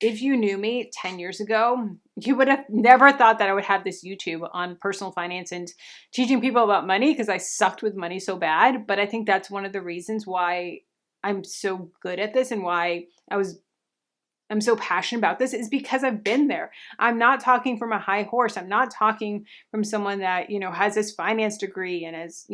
If you knew me 10 years ago, you would have never thought that I would have this YouTube on personal finance and teaching people about money because I sucked with money so bad. But I think that's one of the reasons why I'm so good at this and why I'm so passionate about this is because I've been there. I'm not talking from a high horse. I'm not talking from someone that, has this finance degree and has,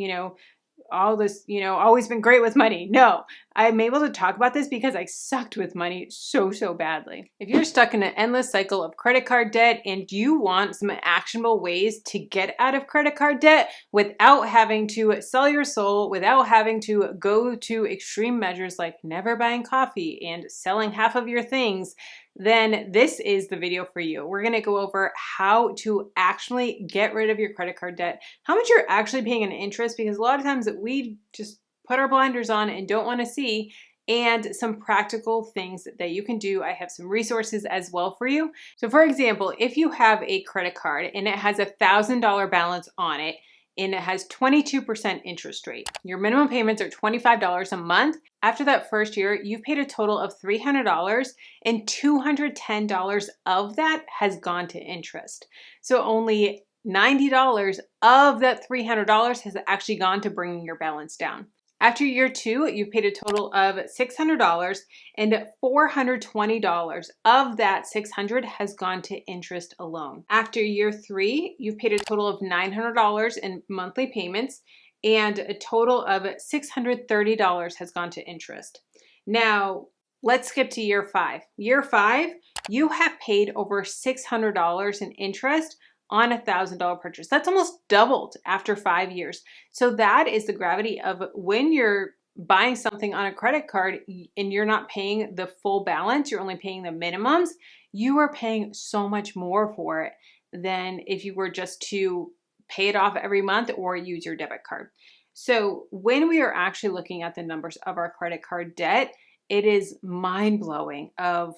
all this, always been great with money. No, I'm able to talk about this because I sucked with money so badly. If you're stuck in an endless cycle of credit card debt and you want some actionable ways to get out of credit card debt without having to sell your soul, without having to go to extreme measures like never buying coffee and selling half of your things, then this is the video for you. We're going to go over how to actually get rid of your credit card debt, how much you're actually paying in interest, because a lot of times we just put our blinders on and don't want to see, and some practical things that you can do. I have some resources as well for you. So for example, if you have a credit card and it has $1,000 balance on it, and it has 22% interest rate. Your minimum payments are $25 a month. After that first year, you've paid a total of $300 and $210 of that has gone to interest. So only $90 of that $300 has actually gone to bringing your balance down. After year 2, you've paid a total of $600 and $420 of that $600 has gone to interest alone. After year 3, you've paid a total of $900 in monthly payments and a total of $630 has gone to interest. Now, let's skip to year 5. Year 5, you have paid over $600 in interest on a $1,000 purchase. That's almost doubled after 5 years. So that is the gravity of when you're buying something on a credit card and you're not paying the full balance, you're only paying the minimums, you are paying so much more for it than if you were just to pay it off every month or use your debit card. So when we are actually looking at the numbers of our credit card debt, it is mind-blowing of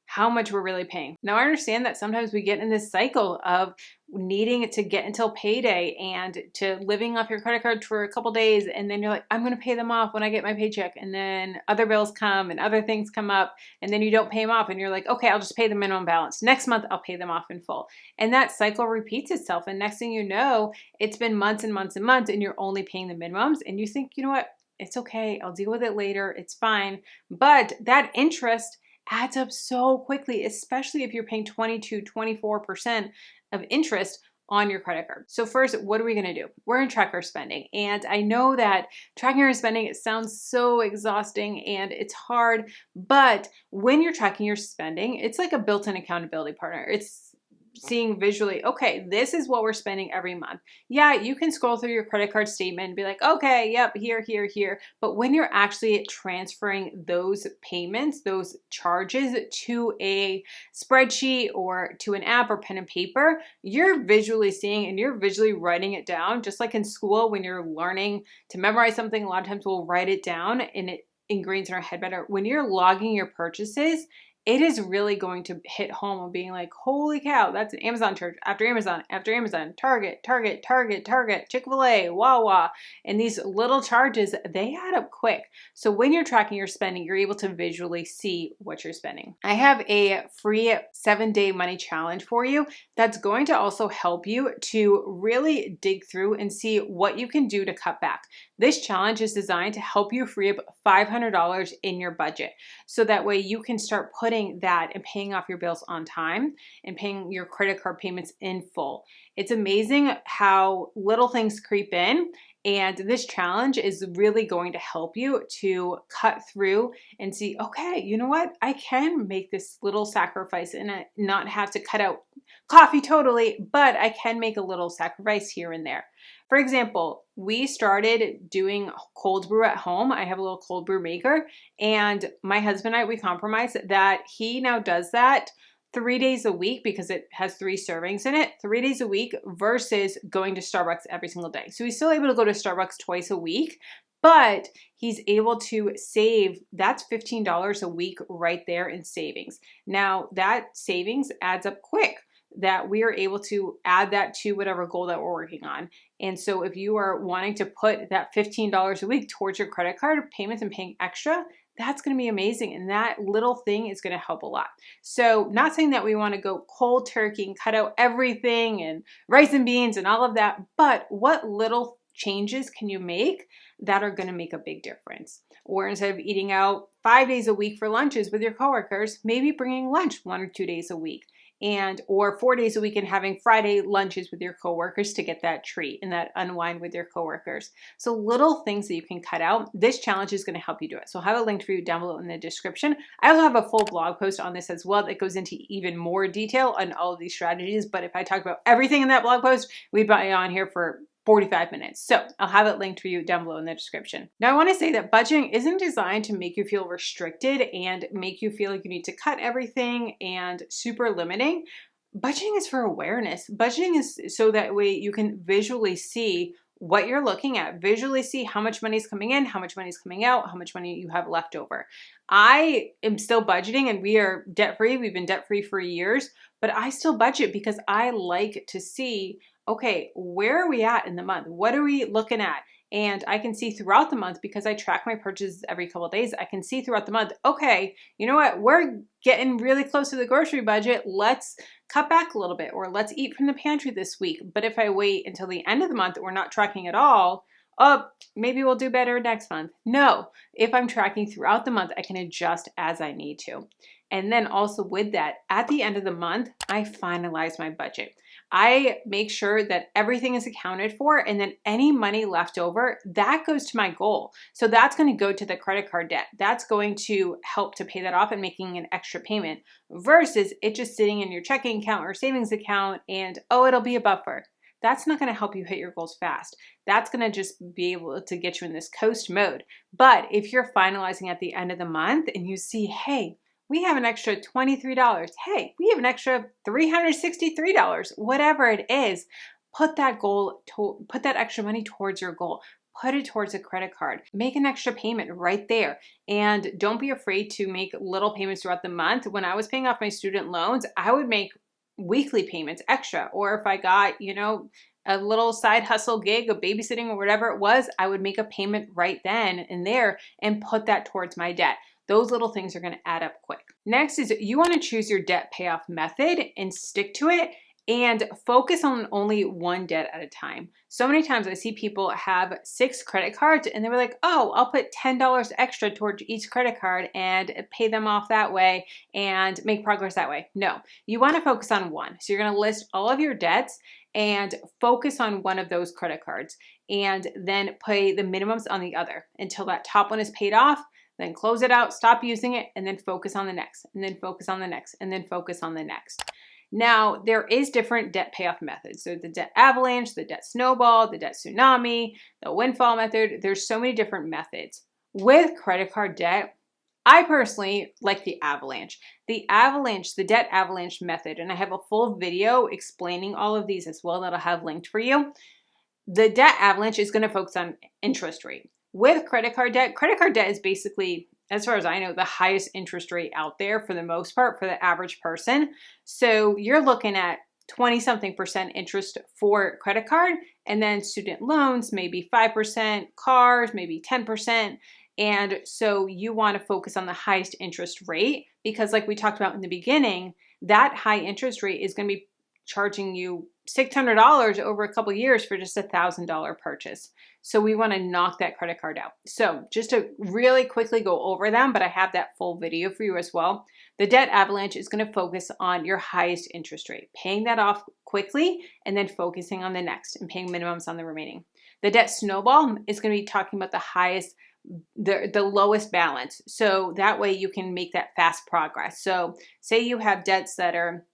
how much we're really paying. Now, I understand that sometimes we get in this cycle of needing to get until payday and to living off your credit card for a couple days, and then you're like, I'm going to pay them off when I get my paycheck, and then other bills come and other things come up, and then you don't pay them off, and you're like, okay, I'll just pay the minimum balance. Next month, I'll pay them off in full. And that cycle repeats itself, and next thing you know, it's been months and months and months, and you're only paying the minimums, and you think, you know what, it's okay, I'll deal with it later, it's fine. But that interest adds up so quickly, especially if you're paying 22-24% of interest on your credit card. So first, what are we gonna do? We're gonna track our spending. And I know that tracking our spending, it sounds so exhausting and it's hard, but when you're tracking your spending, it's like a built-in accountability partner. It's seeing visually, okay, this is what we're spending every month. Yeah, you can scroll through your credit card statement and be like, okay, yep, here. But when you're actually transferring those payments, those charges to a spreadsheet or to an app or pen and paper, you're visually seeing and you're visually writing it down. Just like in school, when you're learning to memorize something, a lot of times we'll write it down and it ingrains in our head better. When you're logging your purchases, it is really going to hit home of being like, holy cow, that's an Amazon charge after Amazon, Target, Chick-fil-A, Wawa. And these little charges, they add up quick. So when you're tracking your spending, you're able to visually see what you're spending. I have a free 7-day money challenge for you that's going to also help you to really dig through and see what you can do to cut back. This challenge is designed to help you free up $500 in your budget. So that way you can start putting that and paying off your bills on time and paying your credit card payments in full. It's amazing how little things creep in, and this challenge is really going to help you to cut through and see, okay, you know what? I can make this little sacrifice and not have to cut out coffee totally, but I can make a little sacrifice here and there. For example, we started doing cold brew at home. I have a little cold brew maker, and my husband and I, we compromised that he now does that 3 days a week because it has 3 servings in it, 3 days a week versus going to Starbucks every single day. So he's still able to go to Starbucks twice a week, but he's able to save, that's $15 a week right there in savings. Now that savings adds up quick, that we are able to add that to whatever goal that we're working on. And so if you are wanting to put that $15 a week towards your credit card payments and paying extra, that's going to be amazing. And that little thing is going to help a lot. So not saying that we want to go cold turkey and cut out everything and rice and beans and all of that, but what little changes can you make that are going to make a big difference? Or instead of eating out 5 days a week for lunches with your coworkers, maybe bringing lunch 1 or 2 days a week, and or 4 days a week and having Friday lunches with your coworkers to get that treat and that unwind with your coworkers. So little things that you can cut out. This challenge is going to help you do it. So I'll have a link for you down below in the description. I will have a full blog post on this as well that goes into even more detail on all of these strategies. But if I talk about everything in that blog post, we'd be on here for 45 minutes. So I'll have it linked for you down below in the description. Now I want to say that budgeting isn't designed to make you feel restricted and make you feel like you need to cut everything and super limiting. Budgeting is for awareness. Budgeting is so that way you can visually see what you're looking at, visually see how much money is coming in, how much money is coming out, how much money you have left over. I am still budgeting and we are debt-free. We've been debt-free for years, but I still budget because I like to see, okay, where are we at in the month? What are we looking at? And I can see throughout the month because I track my purchases every couple of days. I can see throughout the month, okay, you know what? We're getting really close to the grocery budget. Let's cut back a little bit, or let's eat from the pantry this week. But if I wait until the end of the month, we're not tracking at all, oh, maybe we'll do better next month. No, if I'm tracking throughout the month, I can adjust as I need to. And then also with that, at the end of the month, I finalize my budget. I make sure that everything is accounted for, and then any money left over, that goes to my goal. So that's going to go to the credit card debt. That's going to help to pay that off and making an extra payment versus it just sitting in your checking account or savings account and, oh, it'll be a buffer. That's not going to help you hit your goals fast. That's going to just be able to get you in this coast mode. But if you're finalizing at the end of the month and you see, hey, we have an extra $23. Hey, we have an extra $363. Whatever it is, put that extra money towards your goal. Put it towards a credit card. Make an extra payment right there. And don't be afraid to make little payments throughout the month. When I was paying off my student loans, I would make weekly payments extra. Or if I got, a little side hustle gig of babysitting or whatever it was, I would make a payment right then and there and put that towards my debt. Those little things are going to add up quick. Next is you want to choose your debt payoff method and stick to it and focus on only one debt at a time. So many times I see people have 6 credit cards and they were like, oh, I'll put $10 extra towards each credit card and pay them off that way and make progress that way. No, you want to focus on one. So you're going to list all of your debts and focus on one of those credit cards and then pay the minimums on the other until that top one is paid off. Then close it out, stop using it, and then focus on the next, and then focus on the next, and then focus on the next. Now, there is different debt payoff methods. So the debt avalanche, the debt snowball, the debt tsunami, the windfall method. There's so many different methods. With credit card debt, I personally like the avalanche. The debt avalanche method, and I have a full video explaining all of these as well that I'll have linked for you. The debt avalanche is going to focus on interest rate. With credit card debt is basically, as far as I know, the highest interest rate out there for the most part for the average person. So you're looking at 20-something% interest for credit card, and then student loans, maybe 5%, cars, maybe 10%. And so you want to focus on the highest interest rate because like we talked about in the beginning, that high interest rate is going to be charging you $600 over a couple of years for just $1,000 purchase. So we want to knock that credit card out. So just to really quickly go over them, but I have that full video for you as well. The debt avalanche is going to focus on your highest interest rate, paying that off quickly and then focusing on the next and paying minimums on the remaining. The debt snowball is going to be talking about the lowest balance. So that way you can make that fast progress. So say you have debts that are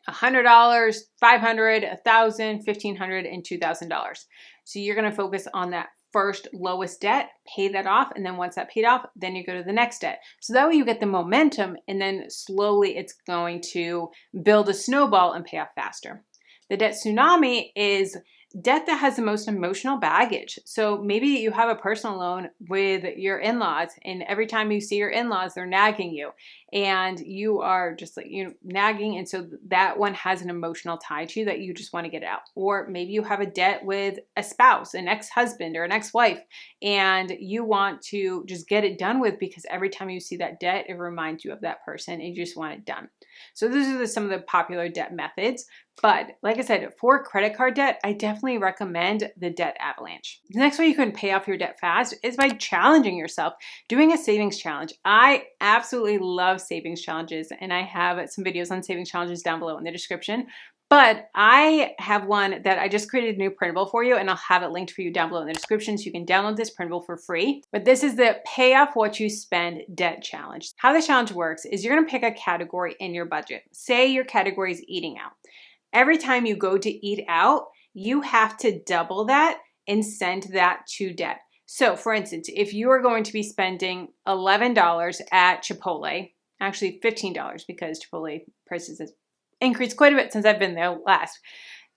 $100, $500, $1,000, $1,500, and $2,000. So you're going to focus on that first lowest debt, pay that off, and then once that paid off, then you go to the next debt. So that way you get the momentum, and then slowly it's going to build a snowball and pay off faster. The debt tsunami is debt that has the most emotional baggage. So maybe you have a personal loan with your in-laws, and every time you see your in-laws, they're nagging you, and you are just like, nagging. And so that one has an emotional tie to you that you just want to get out. Or maybe you have a debt with a spouse, an ex-husband or an ex-wife, and you want to just get it done with because every time you see that debt, it reminds you of that person and you just want it done. So those are some of the popular debt methods. But like I said, for credit card debt, I definitely recommend the debt avalanche. The next way you can pay off your debt fast is by challenging yourself, doing a savings challenge. I absolutely love savings challenges, and I have some videos on savings challenges down below in the description. But I have one that I just created a new printable for you, and I'll have it linked for you down below in the description so you can download this printable for free. But this is the pay off what you spend debt challenge. How the challenge works is you're gonna pick a category in your budget. Say your category is eating out. Every time you go to eat out, you have to double that and send that to debt. So for instance, if you are going to be spending $11 at Chipotle, actually $15 because Chipotle prices have increased quite a bit since I've been there last.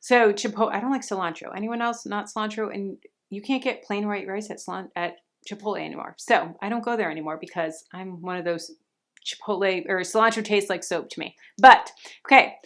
So Chipotle, I don't like cilantro. Anyone else not cilantro? And you can't get plain white rice at Chipotle anymore. So I don't go there anymore because I'm one of those Chipotle, or cilantro tastes like soap to me. But okay,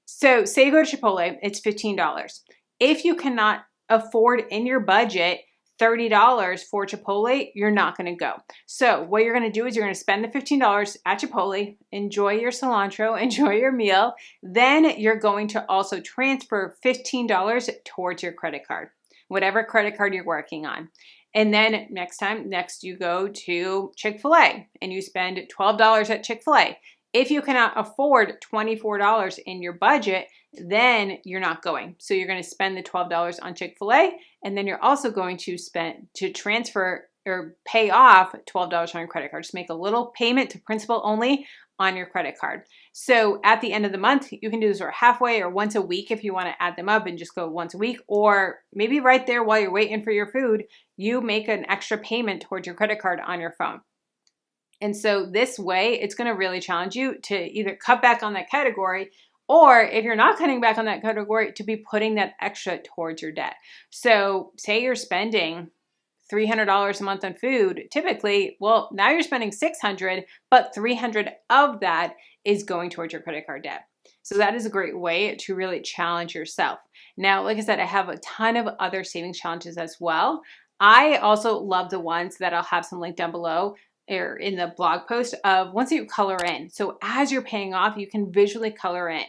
so say you go to Chipotle, it's $15. If you cannot afford in your budget $30 for Chipotle, you're not going to go. So what you're going to do is you're going to spend the $15 at Chipotle, enjoy your cilantro, enjoy your meal. Then you're going to also transfer $15 towards your credit card, whatever credit card you're working on. And then next you go to Chick-fil-A and you spend $12 at Chick-fil-A. If you cannot afford $24 in your budget, then you're not going. So you're going to spend the $12 on Chick-fil-A, and then you're also going to transfer or pay off $12 on your credit card. Just make a little payment to principal only on your credit card. So at the end of the month, you can do this sort of halfway or once a week if you want to add them up and just go once a week, or maybe right there while you're waiting for your food, you make an extra payment towards your credit card on your phone. And so this way, it's going to really challenge you to either cut back on that category, or if you're not cutting back on that category, to be putting that extra towards your debt. So say you're spending $300 a month on food, typically, well, now you're spending $600, but $300 of that is going towards your credit card debt. So that is a great way to really challenge yourself. Now, like I said, I have a ton of other savings challenges as well. I also love the ones that I'll have some link down below or in the blog post of ones that you color in. So as you're paying off, you can visually color in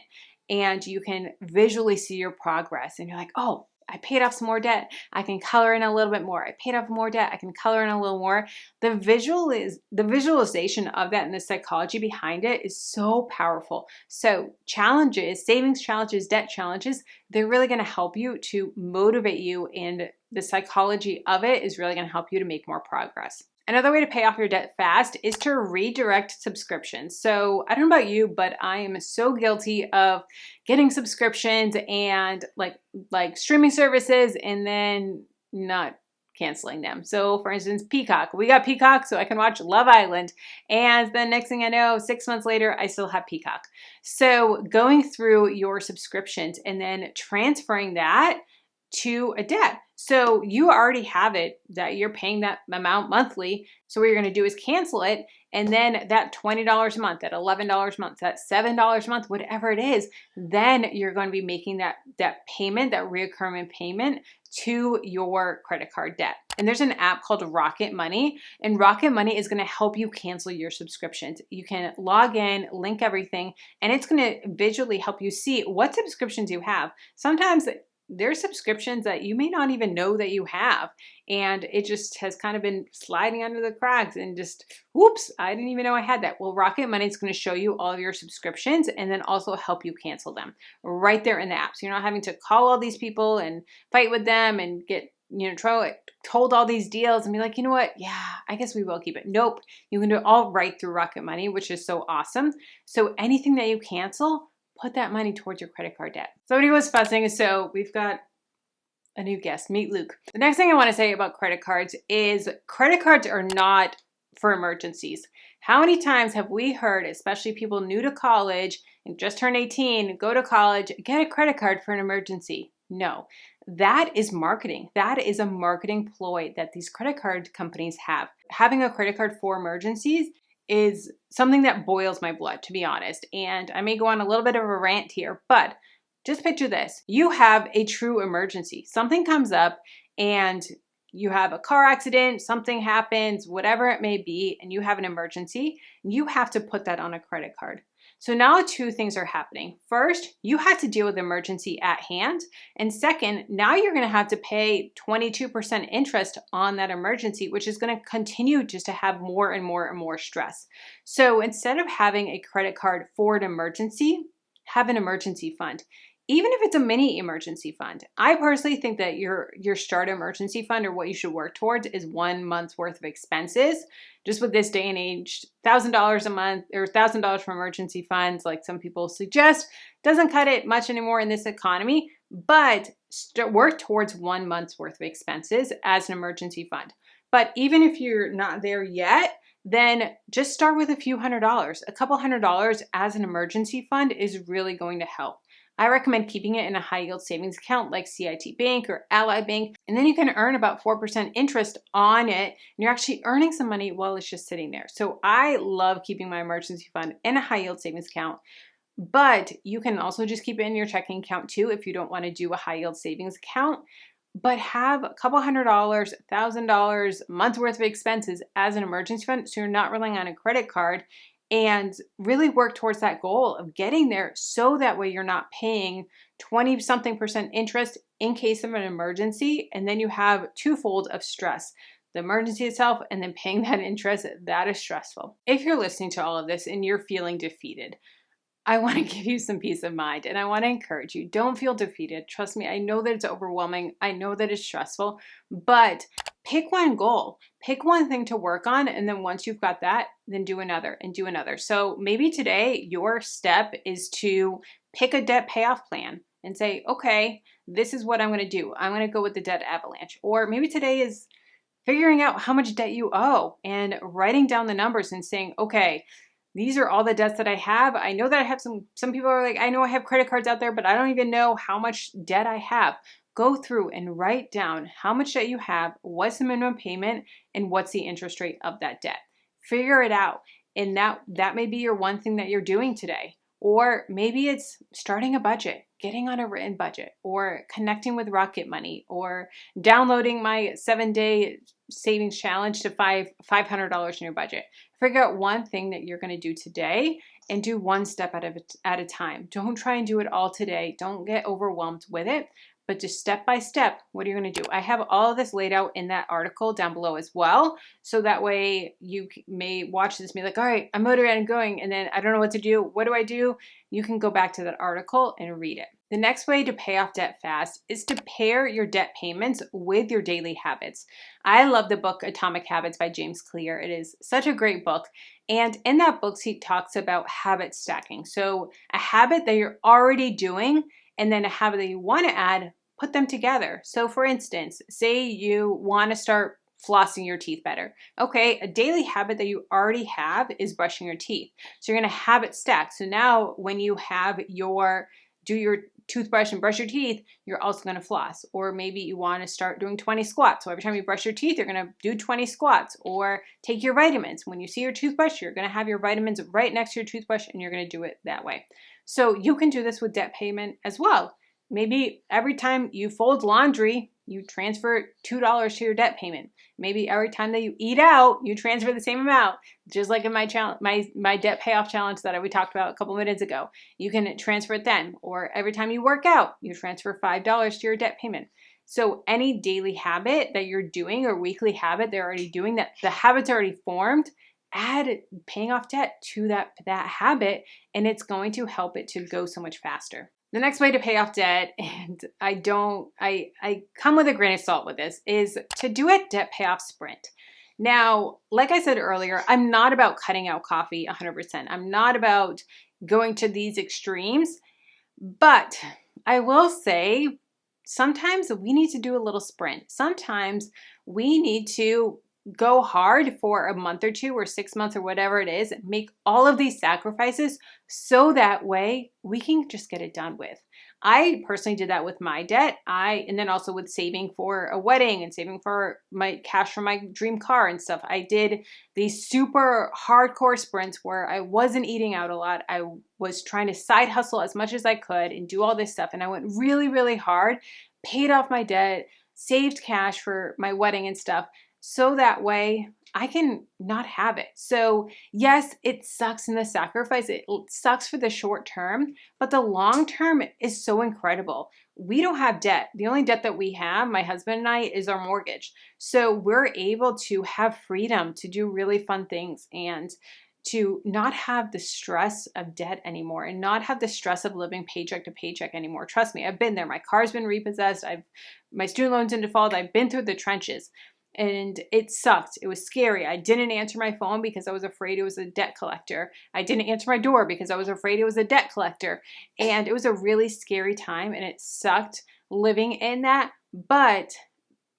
and you can visually see your progress. And you're like, oh, I paid off some more debt. I can color in a little bit more. I paid off more debt. I can color in a little more. The visualization of that and the psychology behind it is so powerful. So challenges, savings challenges, debt challenges, they're really going to help you to motivate you, and the psychology of it is really going to help you to make more progress. Another way to pay off your debt fast is to redirect subscriptions. So I don't know about you, but I am so guilty of getting subscriptions and like streaming services and then not canceling them. So for instance, Peacock. We got Peacock so I can watch Love Island. And then next thing I know, 6 months later, I still have Peacock. So going through your subscriptions and then transferring that to a debt. So you already have it that you're paying that amount monthly. So what you're going to do is cancel it. And then that $20 a month, that $11 a month, that $7 a month, whatever it is, then you're going to be making that payment, that reoccurring payment to your credit card debt. And there's an app called Rocket Money, and Rocket Money is going to help you cancel your subscriptions. You can log in, link everything, and it's going to visually help you see what subscriptions you have. Sometimes there's subscriptions that you may not even know that you have, and it just has kind of been sliding under the cracks and just, whoops, I didn't even know I had that. Well, Rocket Money is going to show you all of your subscriptions and then also help you cancel them right there in the app. So you're not having to call all these people and fight with them and get, told all these deals and be like, you know what? Yeah, I guess we will keep it. Nope. You can do it all right through Rocket Money, which is so awesome. So anything that you cancel, put that money towards your credit card debt. Somebody was fussing, so we've got a new guest. Meet Luke. The next thing I want to say about credit cards is credit cards are not for emergencies. How many times have we heard, especially people new to college and just turned 18, go to college, get a credit card for an emergency? No, That is marketing. That is a marketing ploy that these credit card companies have. Having a credit card for emergencies is something that boils my blood, to be honest. And I may go on a little bit of a rant here, but just picture this. You have a true emergency. Something comes up and you have a car accident, something happens, whatever it may be, and you have an emergency. You have to put that on a credit card. So now two things are happening. First, you have to deal with the emergency at hand. And second, now you're going to have to pay 22% interest on that emergency, which is going to continue just to have more and more and more stress. So instead of having a credit card for an emergency, have an emergency fund. Even if it's a mini emergency fund. I personally think that your start emergency fund, or what you should work towards, is 1 month's worth of expenses. Just with this day and age, $1,000 a month or $1,000 for emergency funds, like some people suggest, doesn't cut it much anymore in this economy, but work towards 1 month's worth of expenses as an emergency fund. But even if you're not there yet, then just start with a few $100s. A couple $100 as an emergency fund is really going to help. I recommend keeping it in a high yield savings account like CIT Bank or Ally Bank, and then you can earn about 4% interest on it, and you're actually earning some money while it's just sitting there. So I love keeping my emergency fund in a high yield savings account, but you can also just keep it in your checking account too if you don't want to do a high yield savings account. But have a couple $100, $1,000 a month worth of expenses as an emergency fund so you're not relying on a credit card, and really work towards that goal of getting there so that way you're not paying 20-something% interest in case of an emergency, and then you have twofold of stress. The emergency itself and then paying that interest, that is stressful. If you're listening to all of this and you're feeling defeated, I want to give you some peace of mind and I want to encourage you. Don't feel defeated. Trust me, I know that it's overwhelming. I know that it's stressful, but pick one goal, pick one thing to work on. And then once you've got that, then do another and do another. So maybe today your step is to pick a debt payoff plan and say, okay, this is what I'm going to do. I'm going to go with the debt avalanche. Or maybe today is figuring out how much debt you owe and writing down the numbers and saying, okay, these are all the debts that I have. I know that I have some people are like, I know I have credit cards out there, but I don't even know how much debt I have. Go through and write down how much debt you have, what's the minimum payment, and what's the interest rate of that debt. Figure it out. And that may be your one thing that you're doing today. Or maybe it's starting a budget, getting on a written budget, or connecting with Rocket Money, or downloading my 7-day savings challenge to $500 in your budget. Figure out one thing that you're going to do today and do one step at a time. Don't try and do it all today. Don't get overwhelmed with it, but just step by step, what are you going to do? I have all of this laid out in that article down below as well. So that way you may watch this and be like, all right, I'm motivated and going, and then I don't know what to do. What do I do? You can go back to that article and read it. The next way to pay off debt fast is to pair your debt payments with your daily habits. I love the book Atomic Habits by James Clear. It is such a great book. And in that book, he talks about habit stacking. So a habit that you're already doing and then a habit that you want to add, put them together. So for instance, say you want to start flossing your teeth better. Okay, a daily habit that you already have is brushing your teeth. So you're going to habit stack. So now when you have do your toothbrush and brush your teeth, you're also going to floss. Or maybe you want to start doing 20 squats. So every time you brush your teeth, you're going to do 20 squats. Or take your vitamins. When you see your toothbrush, you're going to have your vitamins right next to your toothbrush and you're going to do it that way. So you can do this with debt payment as well. Maybe every time you fold laundry, you transfer $2 to your debt payment. Maybe every time that you eat out, you transfer the same amount. Just like in my challenge, my debt payoff challenge that we talked about a couple minutes ago. You can transfer it then. Or every time you work out, you transfer $5 to your debt payment. So any daily habit that you're doing or weekly habit they're already doing, that the habit's already formed, add paying off debt to that habit, and it's going to help it to go so much faster. The next way to pay off debt, and I come with a grain of salt with this, is to do a debt payoff sprint. Now, like I said earlier, I'm not about cutting out coffee 100%. I'm not about going to these extremes, but I will say sometimes we need to do a little sprint. Sometimes we need to go hard for a month or 2 or 6 months or whatever it is, make all of these sacrifices so that way we can just get it done with. I personally did that with my debt. And then also with saving for a wedding and saving for my cash for my dream car and stuff. I did these super hardcore sprints where I wasn't eating out a lot. I was trying to side hustle as much as I could and do all this stuff. And I went really, really hard, paid off my debt, saved cash for my wedding and stuff. So that way I can not have it. So yes, it sucks in the sacrifice. It sucks for the short term, but the long term is so incredible. We don't have debt. The only debt that we have, my husband and I, is our mortgage. So we're able to have freedom to do really fun things and to not have the stress of debt anymore and not have the stress of living paycheck to paycheck anymore. Trust me, I've been there. My car's been repossessed. My student loan's in default. I've been through the trenches. And it sucked. It was scary. I didn't answer my phone because I was afraid it was a debt collector. I didn't answer my door because I was afraid it was a debt collector. And it was a really scary time and it sucked living in that. But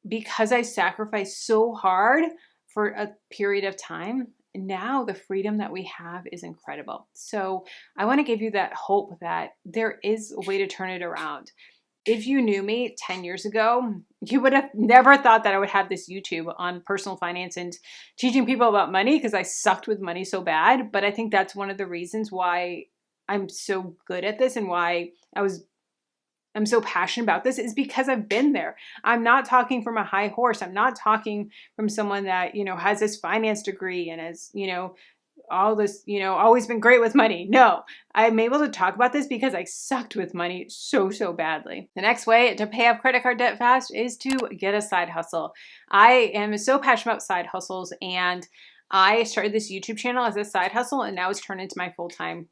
because I sacrificed so hard for a period of time, now the freedom that we have is incredible. So I want to give you that hope that there is a way to turn it around. If you knew me 10 years ago, you would have never thought that I would have this YouTube on personal finance and teaching people about money because I sucked with money so bad. But I think that's one of the reasons why I'm so good at this and why I'm so passionate about this is because I've been there. I'm not talking from a high horse. I'm not talking from someone that, has this finance degree and has, all this, always been great with money. No, I'm able to talk about this because I sucked with money so badly. The next way to pay off credit card debt fast is to get a side hustle. I am so passionate about side hustles, and I started this YouTube channel as a side hustle, and now it's turned into my full-time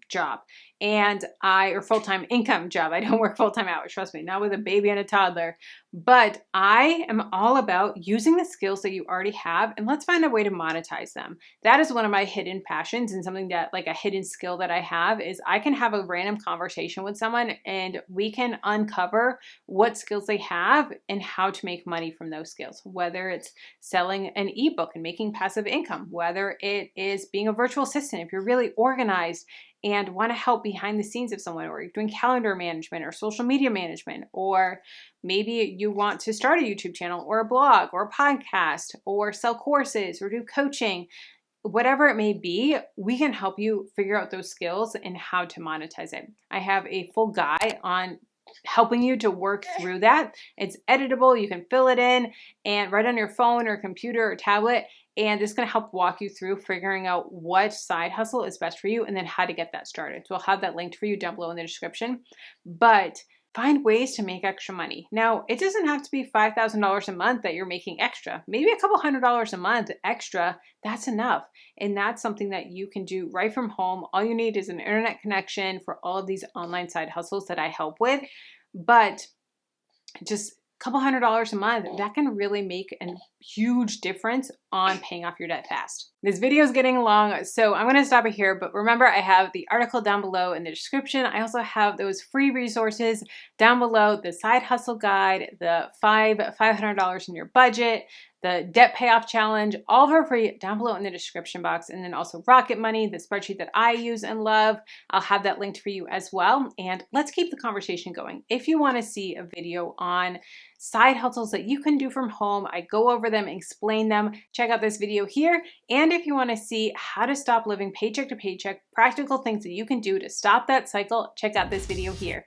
job or full-time income job. I don't work full-time hours, trust me, not with a baby and a toddler, but I am all about using the skills that you already have and let's find a way to monetize them. That is one of my hidden passions, and something that, like, a hidden skill that I have is I can have a random conversation with someone and we can uncover what skills they have and how to make money from those skills, whether it's selling an ebook and making passive income, whether it is being a virtual assistant if you're really organized and want to help behind the scenes of someone, or you're doing calendar management or social media management, or maybe you want to start a YouTube channel or a blog or a podcast or sell courses or do coaching. Whatever it may be, we can help you figure out those skills and how to monetize it. I have a full guide on helping you to work through that. It's editable. You can fill it in and right on your phone or computer or tablet. And it's going to help walk you through figuring out what side hustle is best for you and then how to get that started. So I'll have that linked for you down below in the description. But find ways to make extra money. Now, it doesn't have to be $5,000 a month that you're making extra. Maybe a couple $100s a month extra, that's enough. And that's something that you can do right from home. All you need is an internet connection for all of these online side hustles that I help with. But just couple $100s a month, that can really make a huge difference on paying off your debt fast. This video is getting long, so I'm going to stop it here, but remember, I have the article down below in the description. I also have those free resources down below, the side hustle guide, the $500 in your budget, the debt payoff challenge, all for free down below in the description box. And then also Rocket Money, the spreadsheet that I use and love. I'll have that linked for you as well. And let's keep the conversation going. If you want to see a video on side hustles that you can do from home, I go over them, explain them, check out this video here. And if you want to see how to stop living paycheck to paycheck, practical things that you can do to stop that cycle, check out this video here.